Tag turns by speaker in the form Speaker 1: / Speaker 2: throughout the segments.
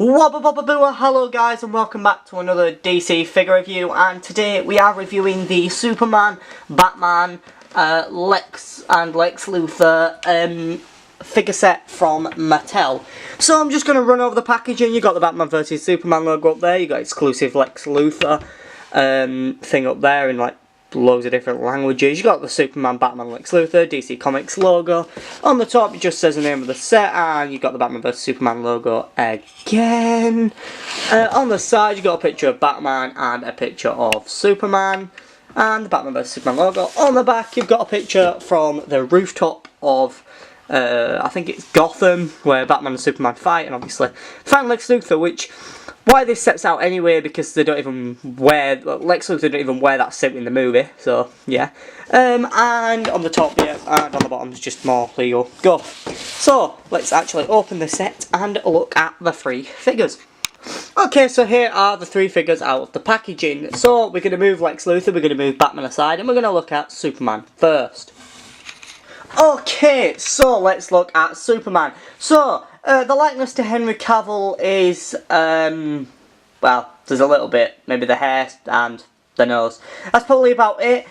Speaker 1: Wabba hello guys and welcome back to another DC figure review, and today we are reviewing the Superman, Batman, Lex Luthor figure set from Mattel. So I'm just going to run over the packaging. You got the Batman vs Superman logo up there, you got exclusive Lex Luthor thing up there in like loads of different languages. You got the Superman, Batman, Lex Luthor, DC Comics logo. On the top it just says the name of the set, and you got the Batman vs Superman logo again. On the side you got a picture of Batman and a picture of Superman, and the Batman vs Superman logo. On the back you've got a picture from the rooftop of I think it's Gotham, where Batman and Superman fight, and obviously find Lex Luthor, which why this set's out anyway, because they don't even wear, Lex Luthor don't even wear that suit in the movie, so yeah. And on the top, yeah, and on the bottom is just more legal guff. So, let's actually open the set and look at the three figures. Okay, so here are the three figures out of the packaging. So, we're going to move Lex Luthor, we're going to move Batman aside, and we're going to look at Superman first. Okay, so let's look at Superman. So, the likeness to Henry Cavill is, well, there's a little bit, maybe the hair and the nose. That's probably about it.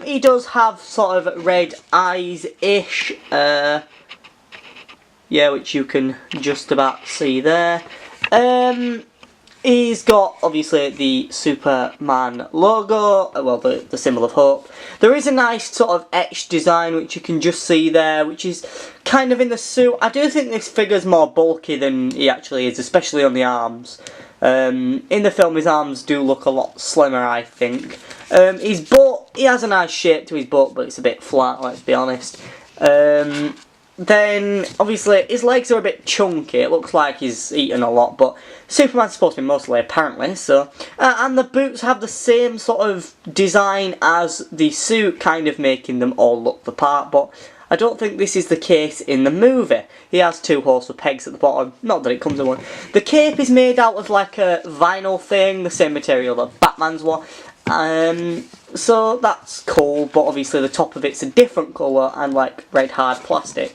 Speaker 1: He does have sort of red eyes-ish, yeah, which you can just about see there. He's got, obviously, the Superman logo, well, the symbol of hope. There is a nice sort of etched design, which you can just see there, which is kind of in the suit. I do think this figure's more bulky than he actually is, especially on the arms. In the film, his arms do look a lot slimmer, I think. His butt, he has a nice shape to his butt, but it's a bit flat, let's be honest. Then, obviously, his legs are a bit chunky. It looks like he's eaten a lot, but Superman's supposed to be muscly, apparently, so. And the boots have the same sort of design as the suit, kind of making them all look the part, but I don't think this is the case in the movie. He has two holes with pegs at the bottom, not that it comes in one. The cape is made out of like a vinyl thing, the same material that Batman's wore. So that's cool, but obviously the top of it's a different colour and like red hard plastic.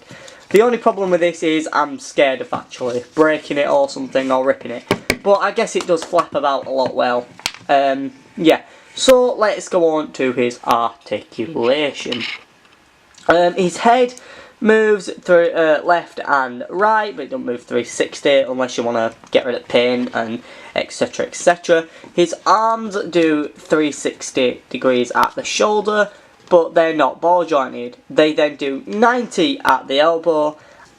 Speaker 1: The only problem with this is I'm scared of actually breaking it or something, or ripping it. But I guess it does flap about a lot well. Yeah, so let's go on to his articulation. His head moves through left and right, but it don't move 360 unless you want to get rid of pain and etc, etc. His arms do 360 degrees at the shoulder, but they're not ball jointed. They then do 90 at the elbow,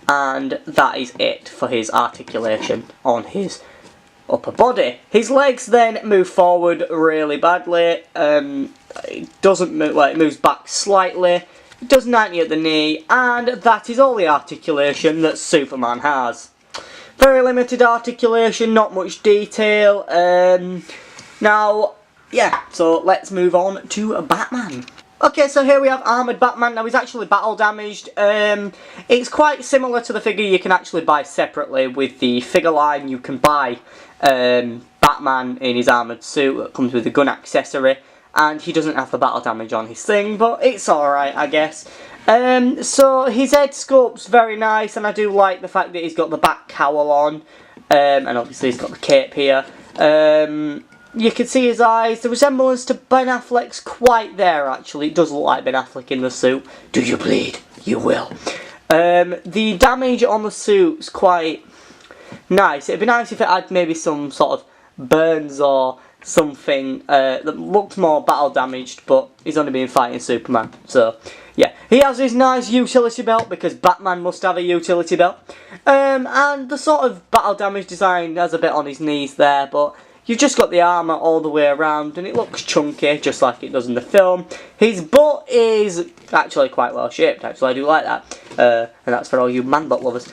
Speaker 1: and that is it for his articulation on his upper body. His legs then move forward really badly. It doesn't move, well, it moves back slightly. It does 90 at the knee, and that is all the articulation that Superman has. Very limited articulation, not much detail. Now, yeah, so let's move on to Batman. Okay, so here we have Armoured Batman. Now, he's actually battle damaged. It's quite similar to the figure you can actually buy separately with the figure line. You can buy Batman in his armoured suit that comes with a gun accessory. And he doesn't have the battle damage on his thing, but it's alright, I guess. So his head sculpt's very nice, and I do like the fact that he's got the bat cowl on, and obviously he's got the cape here. You can see his eyes. The resemblance to Ben Affleck's quite there, actually. It does look like Ben Affleck in the suit. Do you bleed? You will. The damage on the suit's quite nice. It'd be nice if it had maybe some sort of burns or something that looked more battle damaged, but he's only been fighting Superman, so yeah. He has his nice utility belt, because Batman must have a utility belt, and the sort of battle damage design has a bit on his knees there, but you've just got the armour all the way around and it looks chunky just like it does in the film. His butt is actually quite well shaped, actually. I do like that, and that's for all you man butt lovers.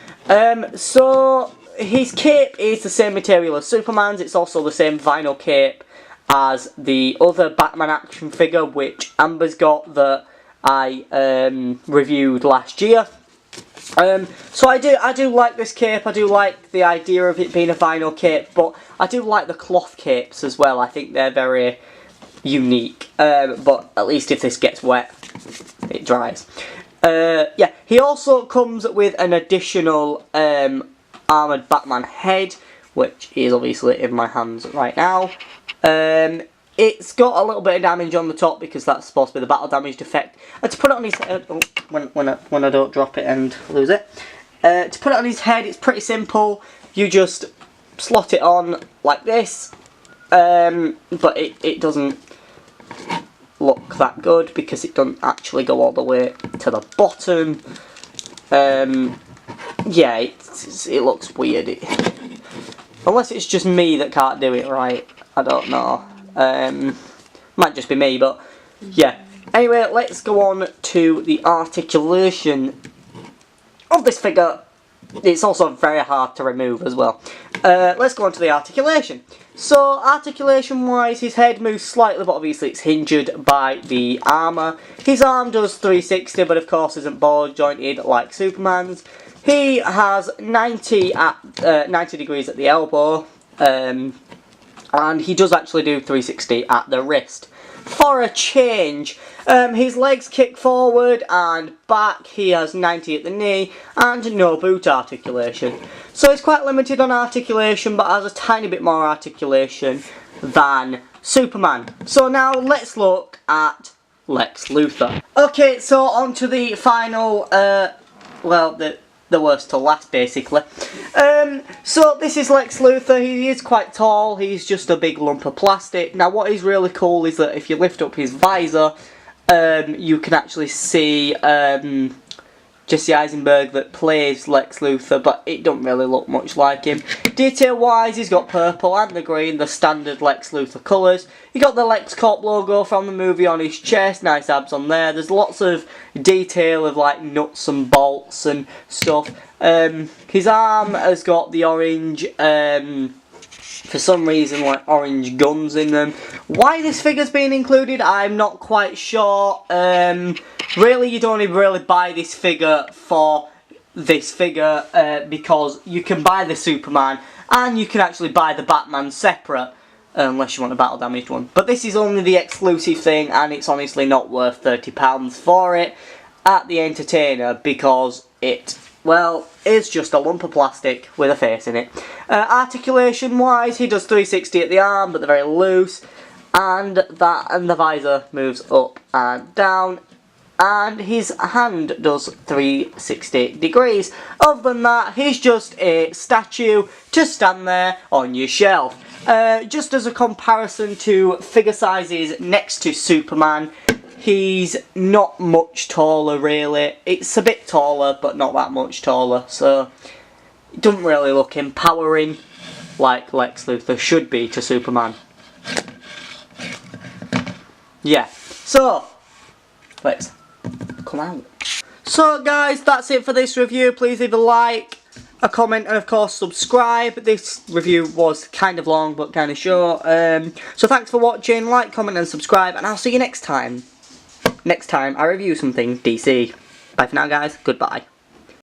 Speaker 1: So his cape is the same material as Superman's. It's also the same vinyl cape as the other Batman action figure, which Amber's got, that I reviewed last year. So I do like this cape. I do like the idea of it being a vinyl cape, but I do like the cloth capes as well. I think they're very unique. But at least if this gets wet, it dries. Yeah, he also comes with an additional Armoured Batman head, which is obviously in my hands right now. It's got a little bit of damage on the top because that's supposed to be the battle damaged effect. To put it on his head, when I don't drop it and lose it. To put it on his head, it's pretty simple. You just slot it on like this, but it doesn't look that good because it doesn't actually go all the way to the bottom. Yeah, it looks weird. Unless it's just me that can't do it right, I don't know. Might just be me, but yeah. Anyway, let's go on to the articulation of this figure. It's also very hard to remove as well. Let's go on to the articulation. So, articulation wise, his head moves slightly, but obviously it's hindered by the armour. His arm does 360, but of course isn't ball jointed like Superman's. He has 90 degrees at the elbow, and he does actually do 360 at the wrist. For a change, his legs kick forward and back. He has 90 at the knee and no boot articulation. So he's quite limited on articulation, but has a tiny bit more articulation than Superman. So now let's look at Lex Luthor. Okay, so on to the final, well, the worst to last, basically. So this is Lex Luthor. He is quite tall. He's just a big lump of plastic. Now what is really cool is that if you lift up his visor, you can actually see Jesse Eisenberg that plays Lex Luthor, but it don't really look much like him. Detail wise, he's got purple and the green, the standard Lex Luthor colours. He got the Lex Corp logo from the movie on his chest, nice abs on there. There's lots of detail of like nuts and bolts and stuff. His arm has got the orange, for some reason, like orange guns in them. Why this figure's been included, I'm not quite sure. Really, you don't even really buy this figure for this figure, because you can buy the Superman and you can actually buy the Batman separate, unless you want a battle damaged one. But this is only the exclusive thing, and it's honestly not worth £30 for it at the Entertainer, because it, well, is just a lump of plastic with a face in it. Articulation wise, he does 360 at the arm, but they're very loose, and the visor moves up and down, and his hand does 360 degrees. Other than that, he's just a statue to stand there on your shelf. Just as a comparison to figure sizes next to Superman, he's not much taller really. It's a bit taller, but not that much taller, so it doesn't really look empowering like Lex Luthor should be to Superman. Yeah, so let's come out. So guys, that's it for this review. Please leave a like, a comment, and of course subscribe. This review was kind of long but kind of short. So thanks for watching. Like, comment and subscribe, and I'll see you next time. Next time I review something DC. Bye for now guys, goodbye.